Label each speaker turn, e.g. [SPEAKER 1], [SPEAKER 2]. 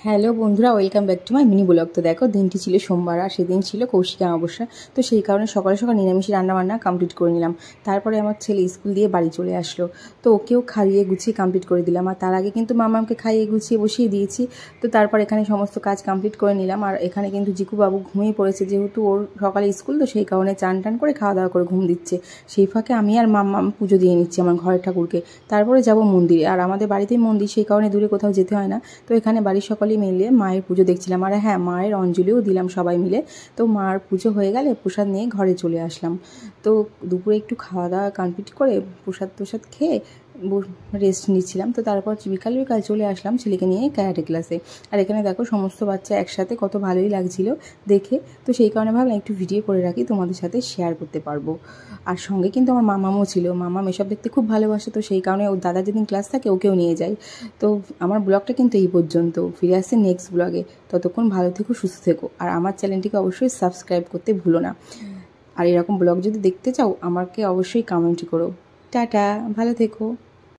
[SPEAKER 1] Hello বন্ধুরা, welcome back to my mini blog. তো দেখো, দিনটি ছিল সোমবার আর সেদিন ছিল কৌশিক অমাবস্যা। তো সেই কারণে সকালে সকাল নিরামিষ রান্নাবান্না কমপ্লিট করে নিলাম। তারপরে আমার ছেলে স্কুল দিয়ে বাড়ি চলে আসলো, তো ওকেও খাইয়ে গুছিয়ে কমপ্লিট করে দিলাম। আর তার আগে কিন্তু মামাকে খাইয়ে গুছিয়ে বসিয়ে দিয়েছি। তো তারপর এখানে সমস্ত কাজ কমপ্লিট করে নিলাম। আর এখানে কিন্তু জিকু বাবু ঘুমিয়ে পড়েছে, যেহেতু ওর সকালে স্কুল, তো সেই কারণে চান টান করে খাওয়া দাওয়া করে ঘুম দিচ্ছে। সেই ফাঁকে আমি আর মাম্মাম পুজো দিয়ে নিচ্ছি আমার ঘরের ঠাকুরকে। তারপরে যাব মন্দিরে, আর আমাদের বাড়িতেই মন্দির, সেই কারণে দূরে কোথাও যেতে হয় না। তো এখানে বাড়ির সকলেই মিলে মায়ের পুজো দেখছিলাম। আর হ্যাঁ, মায়ের অঞ্জলিও দিলাম সবাই মিলে। তো মার পুজো হয়ে গেলে প্রসাদ নিয়ে ঘরে চলে আসলাম। তো দুপুরে একটু খাওয়া দাওয়া কমপ্লিট করে প্রসাদ খেয়ে রেস্ট নিচ্ছিলাম। তো তারপর বিকাল চলে আসলাম ছেলেকে নিয়ে ক্যারাটে ক্লাসে। আর এখানে দেখো সমস্ত বাচ্চা একসাথে, কত ভালোই লাগছিল দেখে। তো সেই কারণে ভাবলাম একটু ভিডিও করে রাখি, তোমাদের সাথে শেয়ার করতে পারবো। আর সঙ্গে কিন্তু আমার মামামও ছিল, মামাম এসব দেখতে খুব ভালোবাসে। তো সেই কারণে ওর দাদা যেদিন ক্লাস থাকে ওকেও নিয়ে যায়। তো আমার ব্লগটা কিন্তু এই পর্যন্ত, ফিরে আসছে নেক্সট ব্লগে। ততক্ষণ ভালো থেকো, সুস্থ থেকো, আর আমার চ্যানেলটিকে অবশ্যই সাবস্ক্রাইব করতে ভুলো না। আর এরকম ব্লগ যদি দেখতে চাও আমাকে অবশ্যই কমেন্ট করো। টাটা, ভালো থেকো।